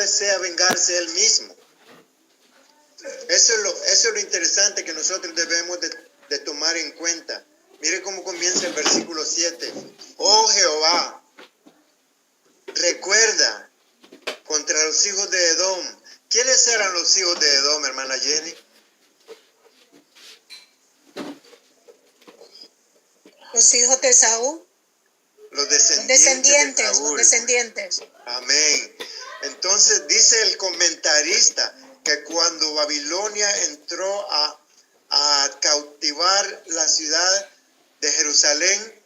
desea vengarse él mismo. Eso es lo interesante que nosotros debemos de tomar en cuenta. Mire cómo comienza el versículo 7. Oh Jehová, recuerda contra los hijos de Edom. ¿Quiénes eran los hijos de Edom, hermana Jenny? Los hijos de Saúl. Los descendientes de Saúl. Los descendientes. Amén. Entonces dice el comentarista que cuando Babilonia entró a cautivar la ciudad de Jerusalén,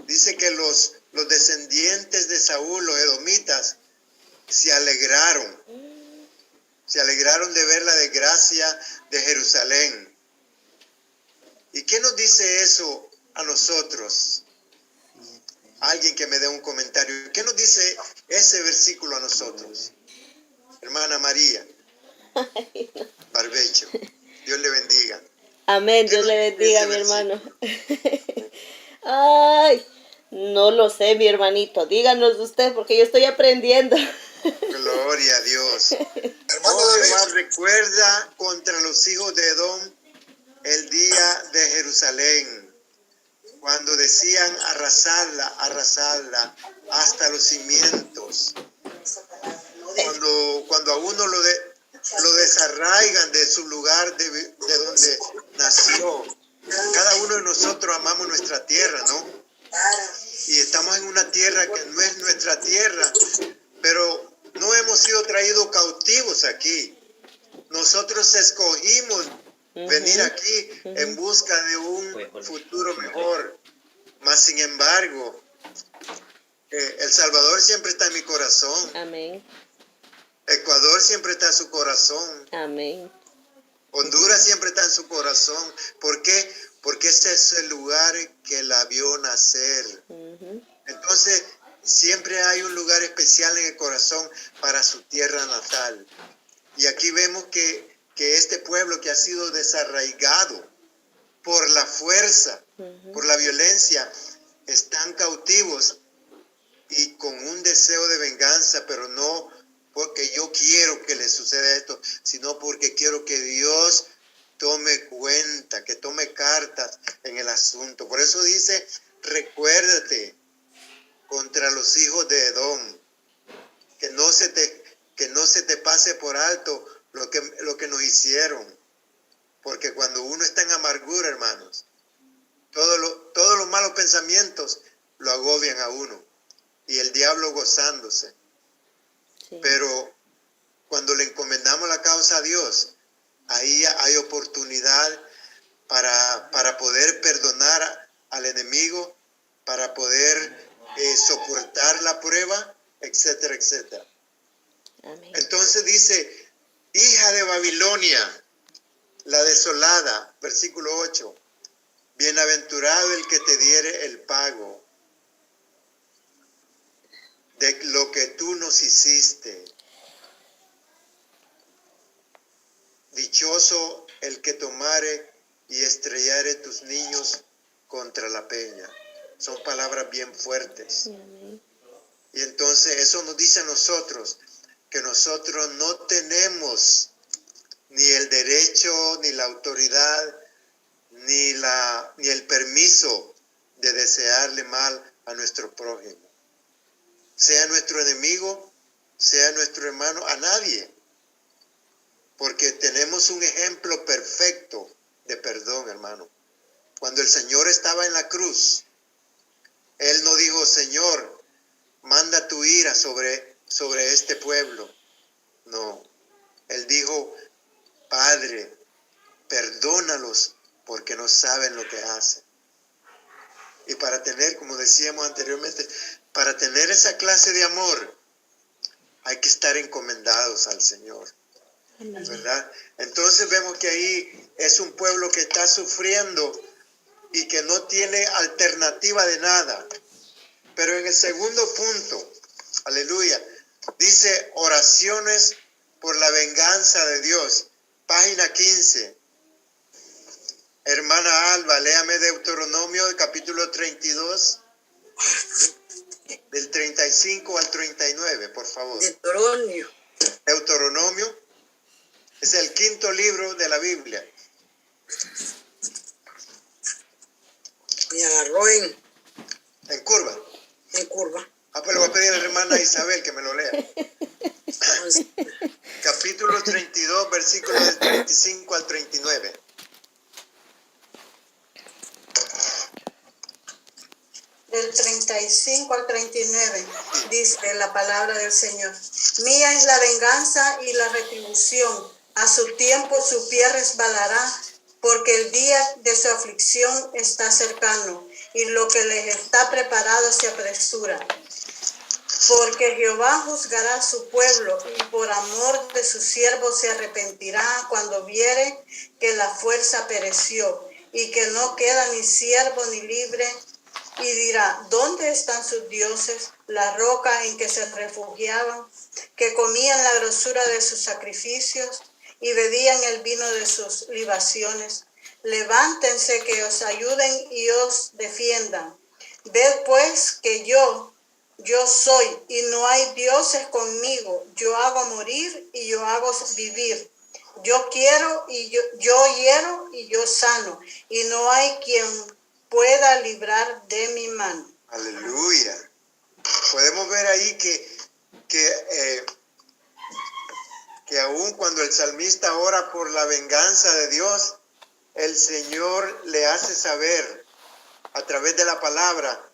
dice que los descendientes de Saúl, los edomitas, se alegraron de ver la desgracia de Jerusalén. ¿Y qué nos dice eso a nosotros? Alguien que me dé un comentario. ¿Qué nos dice ese versículo a nosotros? Hermana María Barbecho, Dios le bendiga. Amén, Dios le bendiga, mi hermano. Ay, no lo sé, mi hermanito. Díganos usted, porque yo estoy aprendiendo. Gloria a Dios. Oh Jehová, recuerda contra los hijos de Edom el día de Jerusalén, cuando decían arrasadla hasta los cimientos. Cuando a uno lo desarraigan de su lugar de donde nació. Cada uno de nosotros amamos nuestra tierra, ¿no? Y estamos en una tierra que no es nuestra tierra, pero no hemos sido traídos cautivos aquí. Nosotros escogimos venir aquí en busca de un futuro mejor. Mas sin embargo, El Salvador siempre está en mi corazón. Amén. Ecuador siempre está en su corazón. Amén. Honduras siempre está en su corazón. ¿Por qué? Porque ese es el lugar que la vio nacer. Entonces, siempre hay un lugar especial en el corazón para su tierra natal. Y aquí vemos que este pueblo que ha sido desarraigado por la fuerza, por la violencia, están cautivos y con un deseo de venganza, pero no porque yo quiero que les suceda esto, sino porque quiero que Dios tome cuenta, que tome cartas en el asunto. Por eso dice, recuérdate contra los hijos de Edom, que no se te pase por alto lo que nos hicieron. Porque cuando uno está en amargura, hermanos, todos los malos pensamientos lo agobian a uno. Y el diablo gozándose. Sí. Pero cuando le encomendamos la causa a Dios, ahí hay oportunidad para poder perdonar al enemigo, para poder soportar la prueba, etcétera, etcétera. Amén. Entonces dice, hija de Babilonia, la desolada, versículo 8, bienaventurado el que te diere el pago de lo que tú nos hiciste. Dichoso el que tomare y estrellare tus niños contra la peña. Son palabras bien fuertes. Y entonces eso nos dice a nosotros que nosotros no tenemos ni el derecho, ni la autoridad, ni el permiso de desearle mal a nuestro prójimo. Sea nuestro enemigo, sea nuestro hermano, a nadie. Porque tenemos un ejemplo perfecto de perdón, hermano. Cuando el Señor estaba en la cruz, Él no dijo, Señor, manda tu ira sobre este pueblo. No, Él dijo, Padre, perdónalos porque no saben lo que hacen. Y para tener, como decíamos anteriormente, para tener esa clase de amor, hay que estar encomendados al Señor, ¿verdad? Entonces vemos que ahí es un pueblo que está sufriendo y que no tiene alternativa de nada. Pero en el segundo punto, aleluya, dice oraciones por la venganza de Dios. Página 15. Hermana Alba, léame Deuteronomio, capítulo 32, del 35 al 39, por favor. Deuteronomio, Deuteronomio es el 5.º libro de la Biblia. Me agarró en curva. curva. Pues le voy a pedir a la hermana Isabel que me lo lea. Capítulo 32, versículos del 35 al 39. Del 35 al 39, dice la palabra del Señor. Mía es la venganza y la retribución. A su tiempo su pie resbalará, porque el día de su aflicción está cercano, y lo que les está preparado se apresura. Porque Jehová juzgará a su pueblo, y por amor de sus siervos se arrepentirá cuando viere que la fuerza pereció, y que no queda ni siervo ni libre, y dirá, ¿dónde están sus dioses, la roca en que se refugiaban, que comían la grosura de sus sacrificios y bebían el vino de sus libaciones? Levántense, que os ayuden y os defiendan. Ved pues que yo soy, y no hay dioses conmigo. Yo hago morir y yo hago vivir. Yo quiero y yo hiero y yo sano, y no hay quien pueda librar de mi mano. Aleluya. Podemos ver ahí que aun cuando el salmista ora por la venganza de Dios, el Señor le hace saber a través de la palabra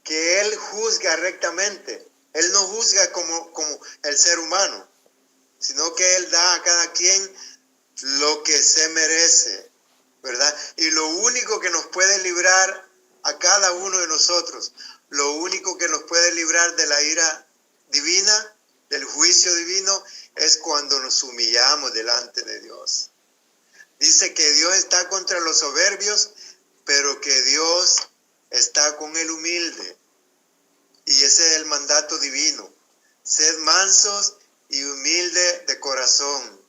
que Él juzga rectamente. Él no juzga como el ser humano, sino que Él da a cada quien lo que se merece, ¿verdad? Y lo único que nos puede librar a cada uno de nosotros, lo único que nos puede librar de la ira divina, del juicio divino, es cuando nos humillamos delante de Dios. Dice que Dios está contra los soberbios, pero que Dios está con el humilde. Y ese es el mandato divino. Sed mansos y humildes de corazón.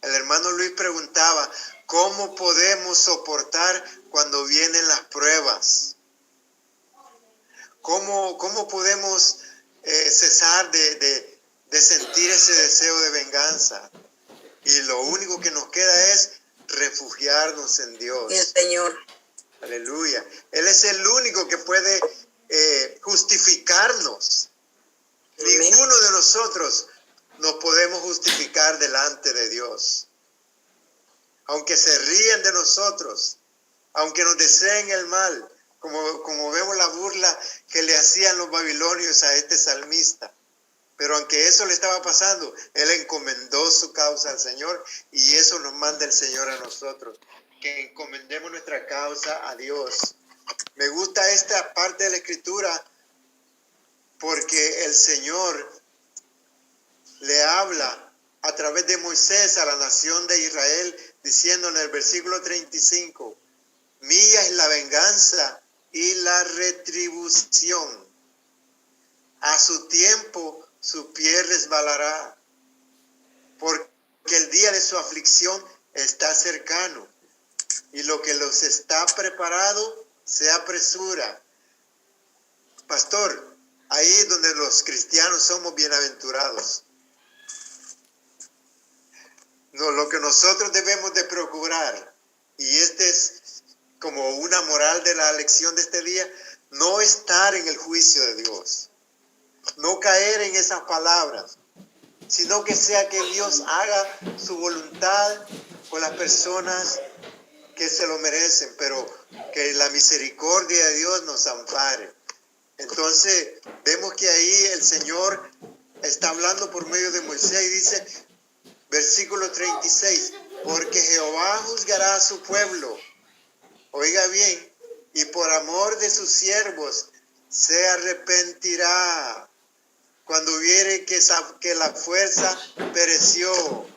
El hermano Luis preguntaba, ¿cómo podemos soportar cuando vienen las pruebas? ¿Cómo podemos cesar de sentir ese deseo de venganza? Y lo único que nos queda es refugiarnos en Dios. El Señor. Aleluya. Él es el único que puede justificarnos. Amén. Ninguno de nosotros nos podemos justificar delante de Dios. Aunque se ríen de nosotros, aunque nos deseen el mal, como vemos la burla que le hacían los babilonios a este salmista. Pero aunque eso le estaba pasando, él encomendó su causa al Señor, y eso nos manda el Señor a nosotros, que encomendemos nuestra causa a Dios. Me gusta esta parte de la Escritura porque el Señor le habla a través de Moisés a la nación de Israel, diciendo en el versículo 35, mía es la venganza y la retribución. A su tiempo su pie resbalará, porque el día de su aflicción está cercano, y lo que los está preparado se apresura. Pastor, ahí es donde los cristianos somos bienaventurados. No, lo que nosotros debemos de procurar, y este es como una moral de la lección de este día, no estar en el juicio de Dios, no caer en esas palabras, sino que sea que Dios haga su voluntad con las personas que se lo merecen, pero que la misericordia de Dios nos ampare. Entonces, vemos que ahí el Señor está hablando por medio de Moisés y dice, versículo 36, porque Jehová juzgará a su pueblo, oiga bien, y por amor de sus siervos se arrepentirá cuando viere que la fuerza pereció.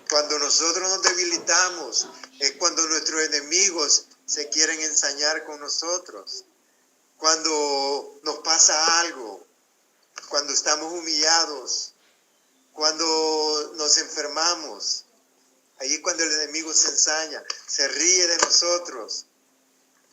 Cuando nosotros nos debilitamos, es cuando nuestros enemigos se quieren ensañar con nosotros. Cuando nos pasa algo, cuando estamos humillados, cuando nos enfermamos, ahí es cuando el enemigo se ensaña, se ríe de nosotros.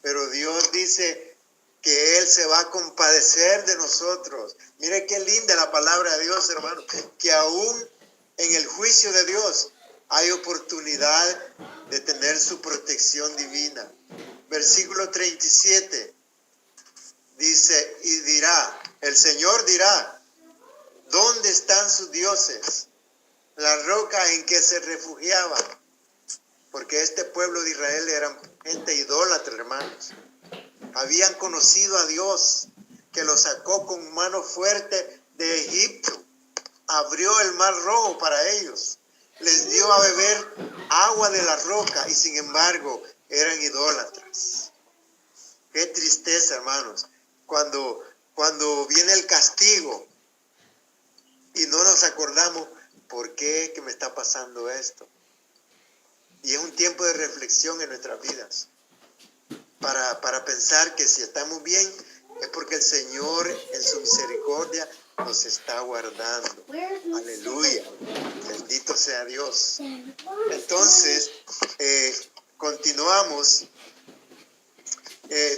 Pero Dios dice que Él se va a compadecer de nosotros. Mire qué linda la palabra de Dios, hermano, que aún en el juicio de Dios hay oportunidad de tener su protección divina. Versículo 37 dice, y dirá, el Señor dirá, ¿dónde están sus dioses? La roca en que se refugiaban. Porque este pueblo de Israel eran gente idólatra, hermanos. Habían conocido a Dios, que los sacó con mano fuerte de Egipto. Abrió el mar rojo para ellos. Les dio a beber agua de la roca y sin embargo eran idólatras. Qué tristeza, hermanos. Cuando viene el castigo y no nos acordamos por qué que me está pasando esto. Y es un tiempo de reflexión en nuestras vidas. Para pensar que si estamos bien es porque el Señor en su misericordia nos está guardando. Aleluya. Bendito sea Dios. Entonces, continuamos.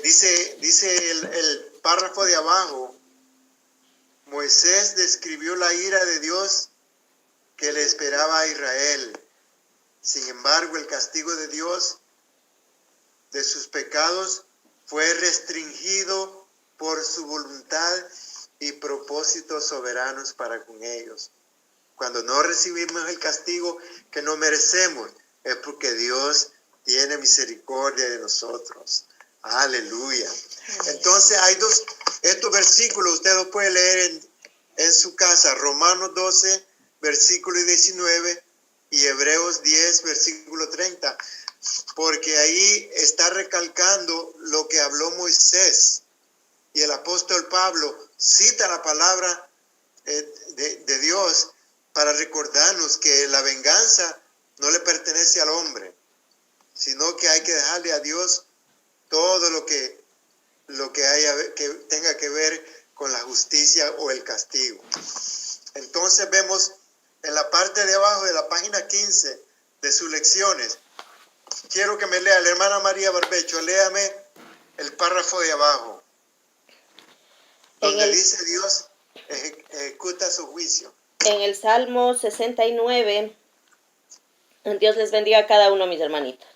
Dice el párrafo de abajo, Moisés describió la ira de Dios que le esperaba a Israel. Sin embargo, el castigo de Dios de sus pecados fue restringido por su voluntad y propósitos soberanos para con ellos. Cuando no recibimos el castigo que no merecemos, es porque Dios tiene misericordia de nosotros. Aleluya. Entonces hay estos versículos, usted los puede leer en su casa, Romanos 12, versículo 19 y Hebreos 10, versículo 30. Porque ahí está recalcando lo que habló Moisés. Y el apóstol Pablo cita la palabra de Dios para recordarnos que la venganza no le pertenece al hombre, sino que hay que dejarle a Dios todo lo que que tenga que ver con la justicia o el castigo. Entonces vemos en la parte de abajo de la página 15 de sus lecciones. Quiero que me lea la hermana María Barbecho, léame el párrafo de abajo, donde dice Dios ejecuta su juicio. En el Salmo 69, Dios les bendiga a cada uno, mis hermanitos.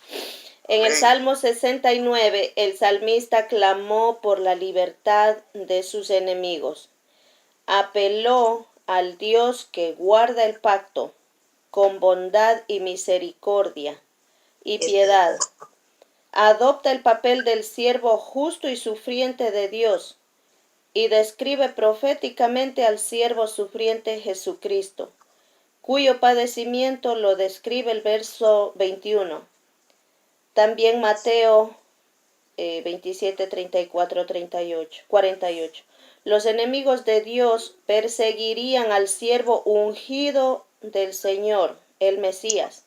En el Salmo 69, el salmista clamó por la libertad de sus enemigos. Apeló al Dios que guarda el pacto con bondad y misericordia y piedad. Adopta el papel del siervo justo y sufriente de Dios y describe proféticamente al siervo sufriente Jesucristo, cuyo padecimiento lo describe el verso 21. También Mateo 27, 34, 38, 48. Los enemigos de Dios perseguirían al siervo ungido del Señor, el Mesías.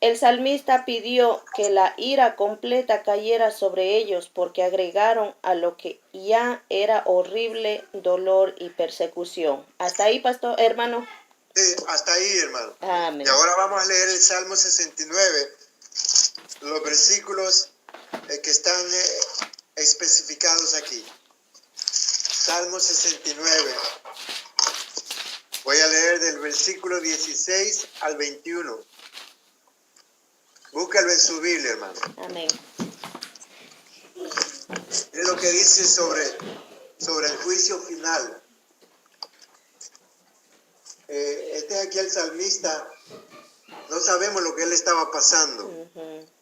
El salmista pidió que la ira completa cayera sobre ellos porque agregaron a lo que ya era horrible dolor y persecución. ¿Hasta ahí, pastor, hermano? Sí, hasta ahí, hermano. Amén. Y ahora vamos a leer el Salmo 69, los versículos que están especificados aquí. Salmo 69. Voy a leer del versículo 16 al 21. Búscalo en su Biblia, hermano. Amén. Es lo que dice sobre el juicio final. Este es aquí el salmista. No sabemos lo que él estaba pasando,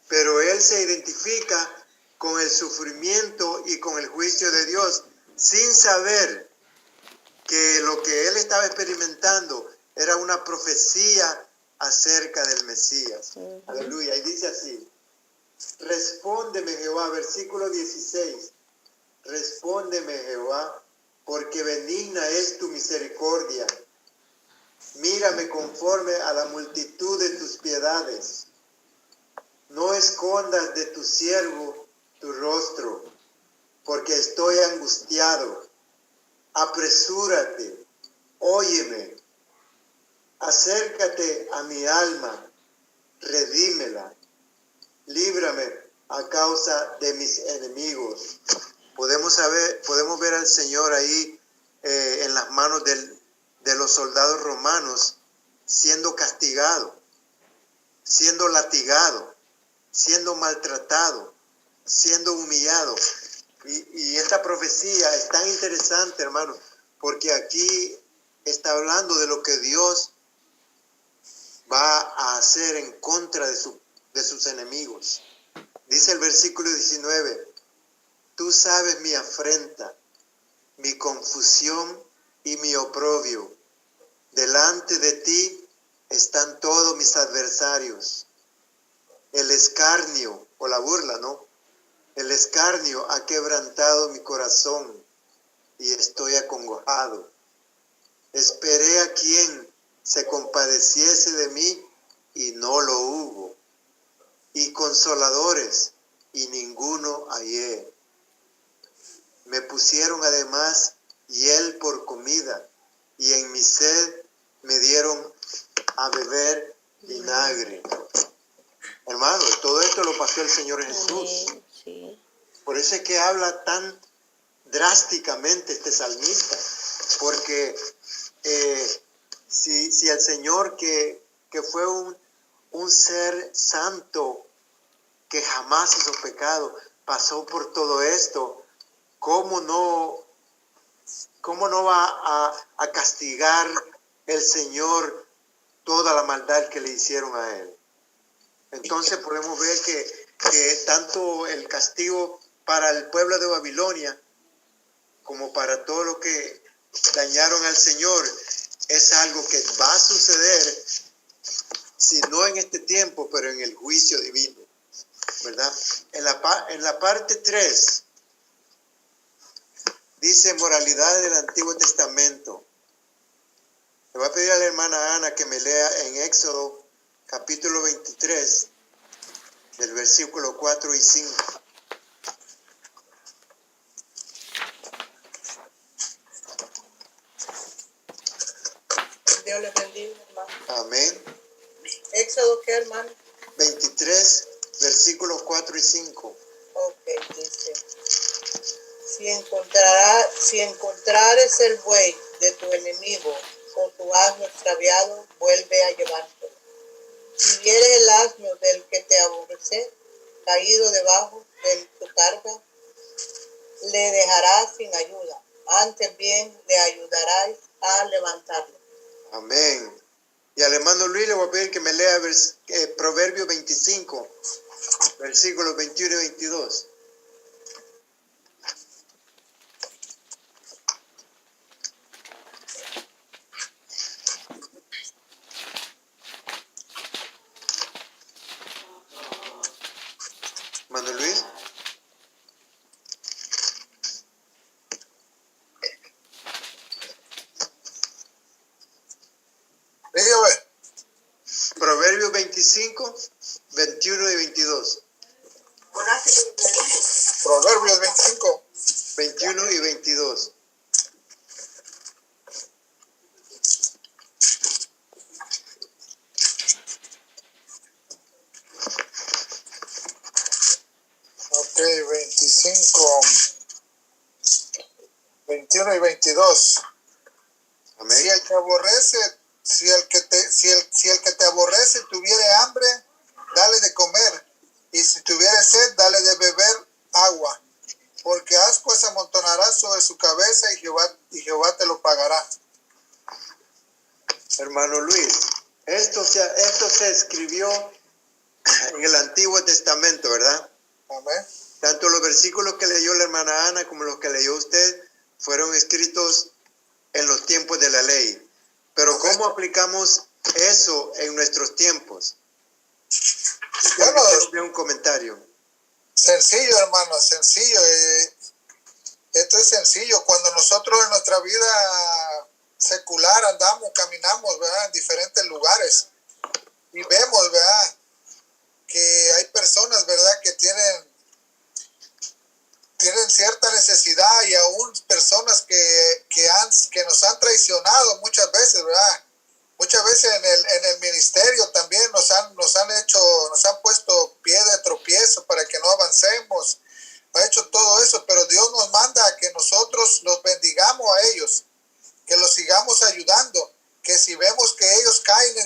pero él se identifica con el sufrimiento y con el juicio de Dios, sin saber que lo que él estaba experimentando era una profecía acerca del Mesías. Aleluya. Y dice así: respóndeme, Jehová, versículo 16. Respóndeme, Jehová, porque benigna es tu misericordia. Mírame conforme a la multitud de tus piedades. No escondas de tu siervo tu rostro, porque estoy angustiado. Apresúrate, óyeme. Acércate a mi alma, redímela. Líbrame a causa de mis enemigos. Podemos ver al Señor ahí en las manos de los soldados romanos siendo castigado, siendo latigado, siendo maltratado, siendo humillado. Y esta profecía es tan interesante, hermano, porque aquí está hablando de lo que Dios va a hacer en contra de sus enemigos. Dice el versículo 19, tú sabes mi afrenta, mi confusión y mi oprobio. Delante de ti están todos mis adversarios. El escarnio o la burla, ¿no? El escarnio ha quebrantado mi corazón y estoy acongojado. Esperé a quien se compadeciese de mí y no lo hubo. Y consoladores y ninguno hallé. Me pusieron además hiel por comida y en mi sed me dieron a beber vinagre. Hermano, todo esto lo pasó el Señor Jesús. Amén. Sí. Por eso es que habla tan drásticamente este salmista, porque si el Señor que fue un ser santo que jamás hizo pecado, pasó por todo esto, ¿cómo no va a castigar el Señor toda la maldad que le hicieron a él? Entonces podemos ver que tanto el castigo para el pueblo de Babilonia como para todos los que dañaron al Señor es algo que va a suceder, si no en este tiempo, pero en el juicio divino, ¿verdad? En la parte 3 dice moralidad del Antiguo Testamento. Le voy a pedir a la hermana Ana que me lea en Éxodo capítulo 23 del versículo 4 y 5. Dios les bendiga, hermano. Amén. Éxodo, ¿qué, hermano? 23, versículos 4 y 5. Ok, dice. Si encontrares el buey de tu enemigo o tu asno extraviado, vuelve a llevártelo. Si vieres el asno del que te aborrece, caído debajo de tu carga, le dejarás sin ayuda. Antes bien, le ayudarás a levantarlo. Amén. Y al hermano Luis le voy a pedir que me lea Proverbios 25, versículos 21 y 22. Hermano Luis. Dígame. Proverbios 25, 21 y 22. Proverbios 25. 21 y 22. Ok, 25, 21 y 22. Amén. Si el que aborrece, si el que te aborrece tuviere hambre, dale de comer, y si tuviere sed, dale de beber agua, porque ascuas se amontonará sobre su cabeza y Jehová te lo pagará. Hermano Luis, esto se escribió en el Antiguo Testamento, ¿verdad? Amén. Tanto los versículos que leyó la hermana Ana como los que leyó usted fueron escritos en los tiempos de la ley. Pero ¿cómo aplicamos eso en nuestros tiempos? Bueno, Tengo un comentario. Sencillo, hermano, sencillo. Esto es sencillo. Cuando nosotros en nuestra vida secular andamos, caminamos, ¿verdad?, en diferentes lugares y vemos, ¿verdad?, que hay personas, ¿verdad?, que tienen cierta necesidad, y aún personas que nos han traicionado muchas veces, ¿verdad? Muchas veces en el ministerio también nos han puesto pie de tropiezo para que no avancemos. Ha hecho todo eso, pero Dios nos manda a que nosotros los bendigamos a ellos, que los sigamos ayudando, que si vemos que ellos caen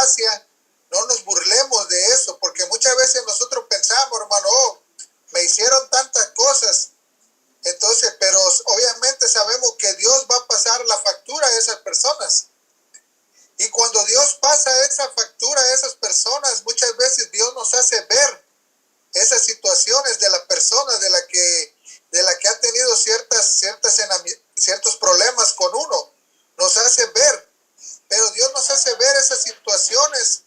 desgracia, no nos burlemos de eso, porque muchas veces nosotros pensamos, hermano, oh, me hicieron tantas cosas. Entonces, pero obviamente sabemos que Dios va a pasar la factura a esas personas. Y cuando Dios pasa esa factura a esas personas, muchas veces Dios nos hace ver esas situaciones de la persona de la que ha tenido ciertos problemas con uno. Nos hace ver, pero Dios nos hace ver esas situaciones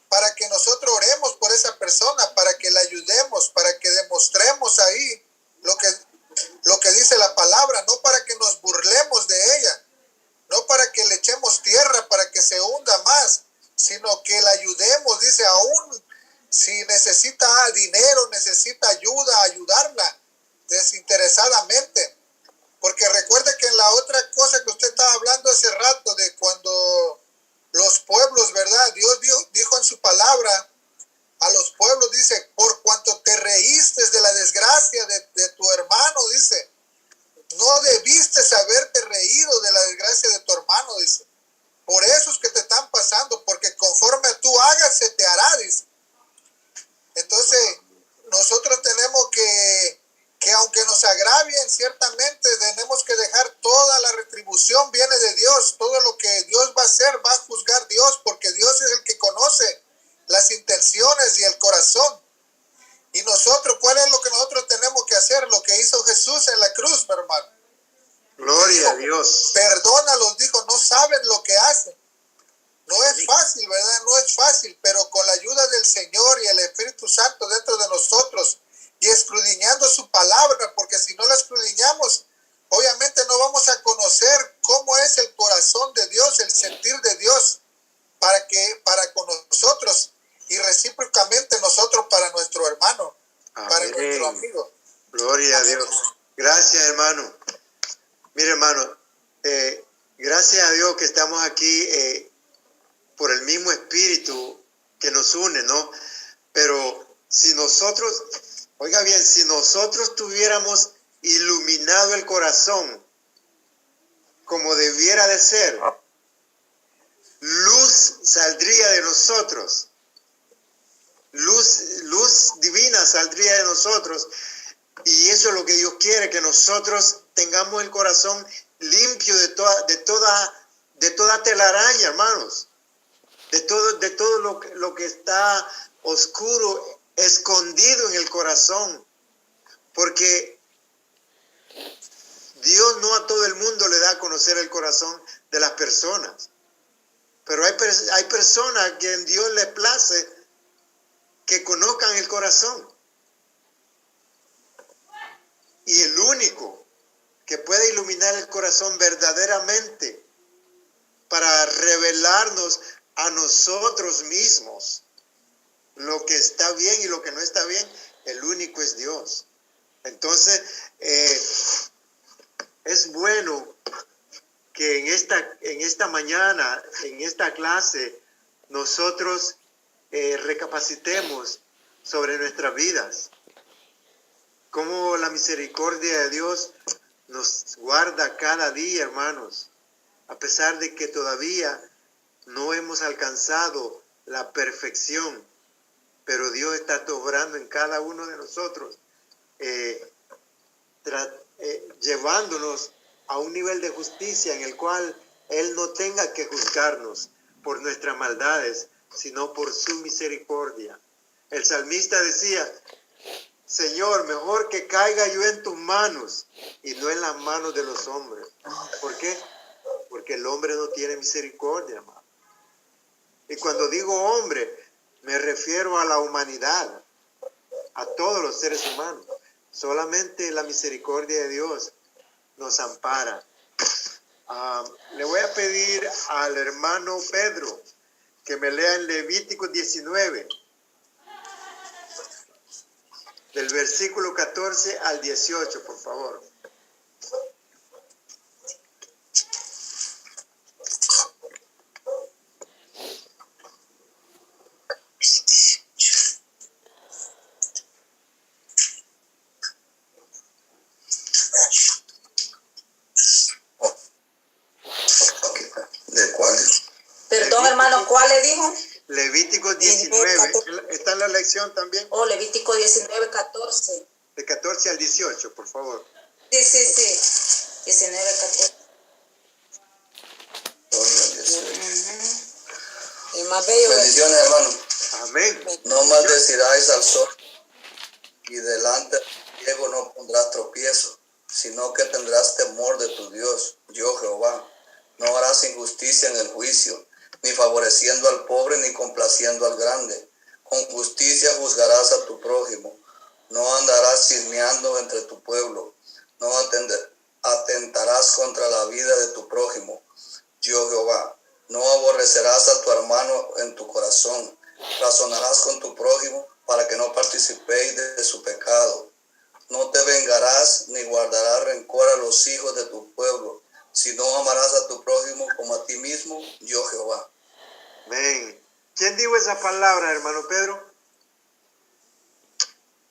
para que nosotros oremos por esa persona, para que la ayudemos, para que demostremos ahí lo que dice la palabra, no para que nos burlemos de ella, no para que le echemos tierra para que se hunda más, sino que la ayudemos, dice, aún si necesita dinero, necesita ayuda, ayudarla desinteresadamente. Porque recuerde que en la otra cosa que usted estaba hablando hace rato, de cuando los pueblos, ¿verdad? Dios dijo en su palabra a los pueblos, dice, por cuanto te reíste de la desgracia de tu hermano, dice, no debiste haberte reído de la desgracia de tu hermano, dice. Por eso es que te están pasando, porque conforme tú hagas, se te hará, dice. Entonces, nosotros tenemos que aunque nos agravien, ciertamente tenemos que dejar toda la retribución, viene de Dios. Todo lo que Dios va a hacer, va a juzgar Dios, porque Dios es el que conoce las intenciones y el corazón. Y nosotros, ¿cuál es lo que nosotros tenemos que hacer? Lo que hizo Jesús en la cruz, mi hermano. Gloria a Dios. Perdónalos, dijo, no saben lo que hacen. No es fácil, ¿verdad? No es fácil, pero con la ayuda del Señor y el Espíritu Santo dentro de nosotros y escudriñando su palabra, porque si no la escudriñamos, obviamente no vamos a conocer cómo es el corazón de Dios, el sentir de Dios para con nosotros y recíprocamente nosotros para nuestro hermano, para nuestro amigo. Gloria a Dios. Gracias, hermano. Mire, hermano, gracias a Dios que estamos aquí por el mismo espíritu que nos une, ¿no? Pero si nosotros, oiga bien, si nosotros tuviéramos iluminado el corazón como debiera de ser, luz saldría de nosotros, luz divina saldría de nosotros, y eso es lo que Dios quiere, que nosotros tengamos el corazón limpio de toda telaraña, hermanos, de todo lo que está oscuro, escondido en el corazón, porque Dios no a todo el mundo le da a conocer el corazón de las personas, pero hay personas que en Dios les place que conozcan el corazón, y el único que puede iluminar el corazón verdaderamente para revelarnos a nosotros mismos lo que está bien y lo que no está bien, el único es Dios. Entonces, es bueno que en esta mañana, en esta clase, nosotros recapacitemos sobre nuestras vidas, cómo la misericordia de Dios nos guarda cada día, hermanos, a pesar de que todavía no hemos alcanzado la perfección, pero Dios está obrando en cada uno de nosotros, llevándonos a un nivel de justicia en el cual Él no tenga que juzgarnos por nuestras maldades, sino por su misericordia. El salmista decía, Señor, mejor que caiga yo en tus manos y no en las manos de los hombres. ¿Por qué? Porque el hombre no tiene misericordia, hermano. Y cuando digo hombre, me refiero a la humanidad, a todos los seres humanos. Solamente la misericordia de Dios nos ampara. Le voy a pedir al hermano Pedro que me lea en Levítico 19, del versículo 14 al 18, por favor. Perdón, hermano, ¿cuál le dijo? Levítico 19. ¿Está en la lección también? Oh, Levítico 19, 14. De 14 al 18, por favor. Sí. 19, 14. El más bello. Bendiciones, hermano. Amén. No maldeciráis al sol y delante del ciego no pondrás tropiezo, sino que tendrás temor de tu Dios, yo Jehová. No harás injusticia en el juicio, ni favoreciendo al pobre, ni complaciendo al grande. Con justicia juzgarás a tu prójimo. No andarás chismeando entre tu pueblo. No atentarás contra la vida de tu prójimo, yo Jehová. No aborrecerás a tu hermano en tu corazón. Razonarás con tu prójimo para que no participéis de su pecado. No te vengarás ni guardarás rencor a los hijos de tu pueblo, sino amarás a tu prójimo como a ti mismo, yo Jehová. Amén. ¿Quién dijo esa palabra, hermano Pedro?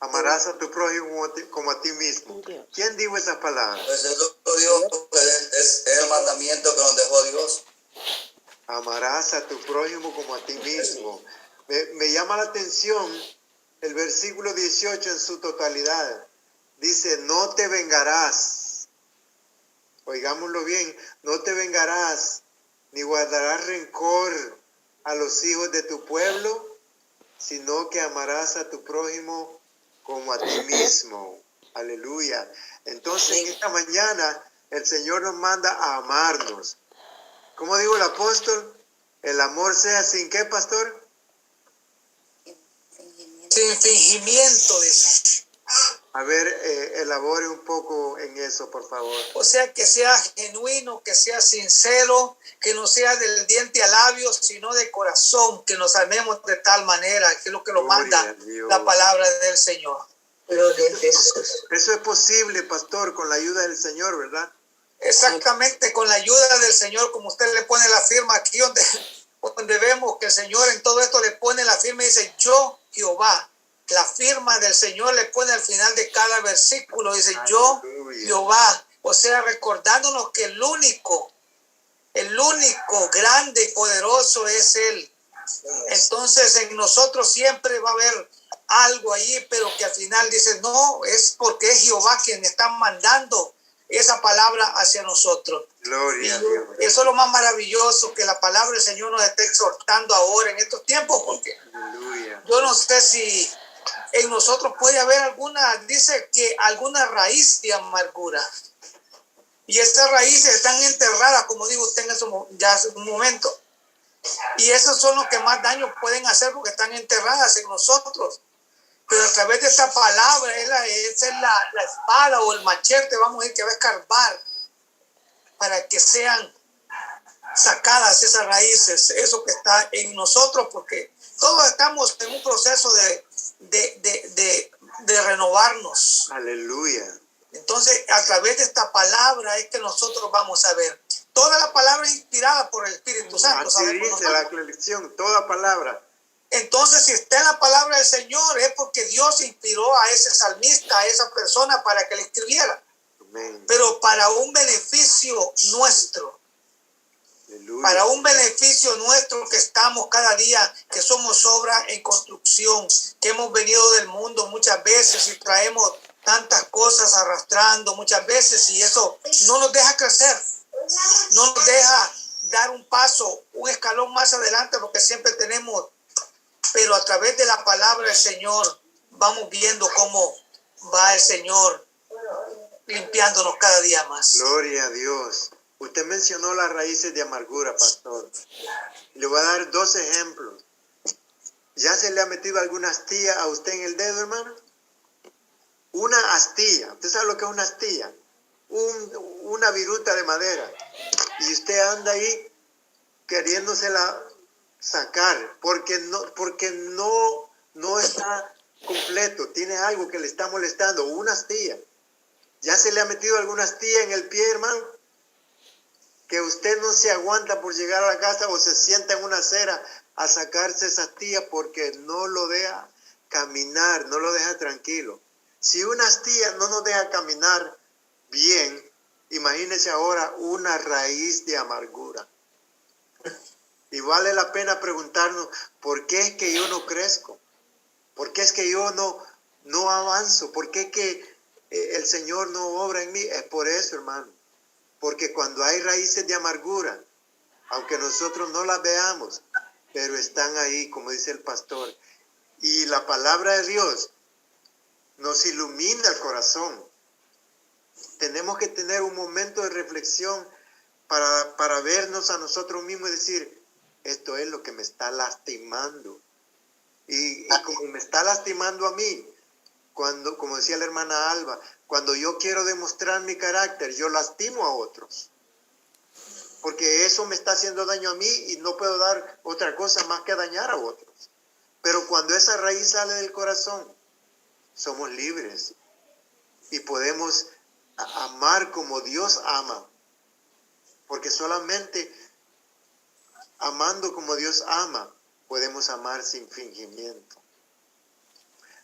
Amarás a tu prójimo como a ti mismo. Dios. ¿Quién dijo esa palabra? Pues eso Dios, es el mandamiento que nos dejó Dios. Amarás a tu prójimo como a ti mismo. Me llama la atención el versículo 18 en su totalidad. Dice, no te vengarás. Oigámoslo bien, no te vengarás, ni guardarás rencor a los hijos de tu pueblo, sino que amarás a tu prójimo como a ti mismo. Aleluya. Entonces, en esta mañana, el Señor nos manda a amarnos. ¿Cómo dijo el apóstol? El amor sea sin qué, pastor? Sin fingimiento, dice. A ver, elabore un poco en eso, por favor. O sea, que sea genuino, que sea sincero, que no sea del diente al labio, sino de corazón, que nos amemos de tal manera, que es lo que nos manda la palabra del Señor. Gloria a Jesús. Eso es posible, pastor, con la ayuda del Señor, ¿verdad? Exactamente, con la ayuda del Señor, como usted le pone la firma aquí, donde vemos que el Señor en todo esto le pone la firma y dice, yo, Jehová. La firma del Señor le pone al final de cada versículo, dice, yo, Jehová. O sea, recordándonos que el único grande y poderoso es Él. Entonces, en nosotros siempre va a haber algo allí, pero que al final dice, no, es porque es Jehová quien está mandando esa palabra hacia nosotros. Gloria a Dios. Eso es lo más maravilloso, que la palabra del Señor nos está exhortando ahora en estos tiempos, porque Aleluya. yo no sé si en nosotros puede haber alguna raíz de amargura. Y esas raíces están enterradas, como digo usted ya hace un momento. Y esos son los que más daño pueden hacer porque están enterradas en nosotros. Pero a través de esta palabra, esa es la espada o el machete, vamos a decir, que va a escarbar para que sean sacadas esas raíces, eso que está en nosotros, porque todos estamos en un proceso de renovarnos. Aleluya. Entonces, a través de esta palabra es que nosotros vamos a ver. Toda la palabra es inspirada por el Espíritu Santo. Así dice la lección, toda palabra. Entonces, si está en la palabra del Señor, es porque Dios inspiró a ese salmista, a esa persona, para que le escribiera. Amén. Pero para un beneficio nuestro. Aleluya. Para un beneficio nuestro que estamos cada día, que somos obra en construcción, que hemos venido del mundo muchas veces y traemos tantas cosas arrastrando muchas veces, y eso no nos deja crecer, no nos deja dar un paso, un escalón más adelante, porque siempre tenemos, pero a través de la palabra del Señor vamos viendo cómo va el Señor limpiándonos cada día más. Gloria a Dios. Usted mencionó las raíces de amargura, pastor. Le voy a dar 2 ejemplos. ¿Ya se le ha metido alguna astilla a usted en el dedo, hermano? Una astilla. ¿Usted sabe lo que es una astilla? Una viruta de madera. Y usted anda ahí queriéndosela sacar porque no está completo. Tiene algo que le está molestando. Una astilla. ¿Ya se le ha metido alguna astilla en el pie, hermano? Que usted no se aguanta por llegar a la casa o se sienta en una acera a sacarse esa astilla porque no lo deja caminar, no lo deja tranquilo. Si una astilla no nos deja caminar bien, imagínese ahora una raíz de amargura. Y vale la pena preguntarnos, ¿por qué es que yo no crezco? ¿Por qué es que yo no avanzo? ¿Por qué es que el Señor no obra en mí? Es por eso, hermano. Porque cuando hay raíces de amargura, aunque nosotros no las veamos, pero están ahí, como dice el pastor. Y la palabra de Dios nos ilumina el corazón. Tenemos que tener un momento de reflexión para vernos a nosotros mismos y decir, esto es lo que me está lastimando. Y como me está lastimando a mí, cuando, como decía la hermana Alba, cuando yo quiero demostrar mi carácter, yo lastimo a otros. Porque eso me está haciendo daño a mí y no puedo dar otra cosa más que dañar a otros. Pero cuando esa raíz sale del corazón, somos libres y podemos amar como Dios ama. Porque solamente amando como Dios ama, podemos amar sin fingimiento.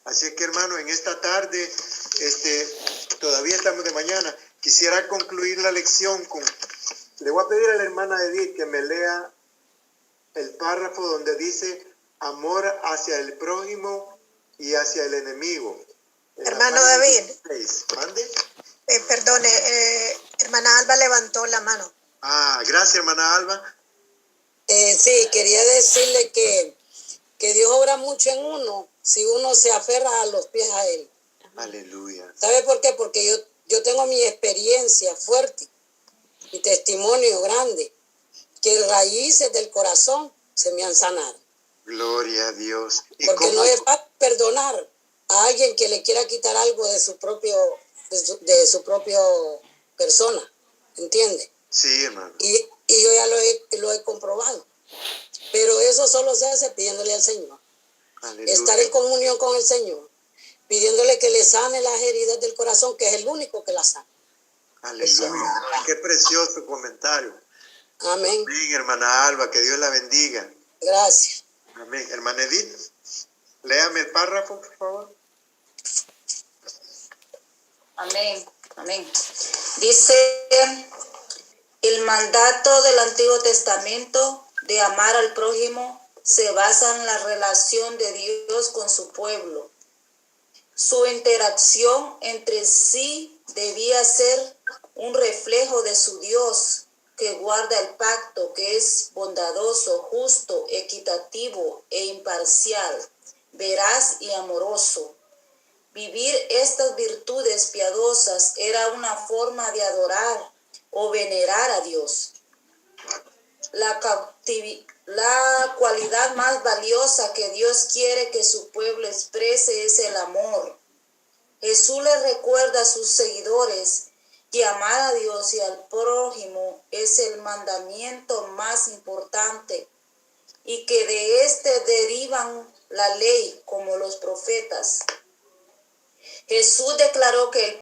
Así que, hermano, en esta tarde, todavía estamos de mañana, quisiera concluir la lección con... Le voy a pedir a la hermana Edith que me lea el párrafo donde dice amor hacia el prójimo y hacia el enemigo. Hermano David. 16. ¿Mande? Perdone, hermana Alba levantó la mano. Gracias, hermana Alba. Sí, quería decirle que Dios obra mucho en uno si uno se aferra a los pies a Él. Aleluya. ¿Sabe por qué? Porque yo tengo mi experiencia fuerte, mi testimonio grande, que raíces del corazón se me han sanado. Gloria a Dios. Porque no es fácil perdonar a alguien que le quiera quitar algo de su propio persona, ¿entiende? Sí, hermano. Y yo ya lo he comprobado. Pero eso solo se hace pidiéndole al Señor. Aleluya. Estar en comunión con el Señor, pidiéndole que le sane las heridas del corazón, que es el único que las sana. Aleluya. Qué precioso comentario. Amén. Amén, hermana Alba, que Dios la bendiga. Gracias. Amén. Hermana Edith, léame el párrafo, por favor. Amén, amén. Dice, el mandato del Antiguo Testamento de amar al prójimo se basa en la relación de Dios con su pueblo. Su interacción entre sí debía ser un reflejo de su Dios, que guarda el pacto, que es bondadoso, justo, equitativo e imparcial, veraz y amoroso. Vivir estas virtudes piadosas era una forma de adorar o venerar a Dios. La cualidad más valiosa que Dios quiere que su pueblo exprese es el amor. Jesús le recuerda a sus seguidores que amar a Dios y al prójimo es el mandamiento más importante y que de este derivan la ley como los profetas. Jesús declaró que el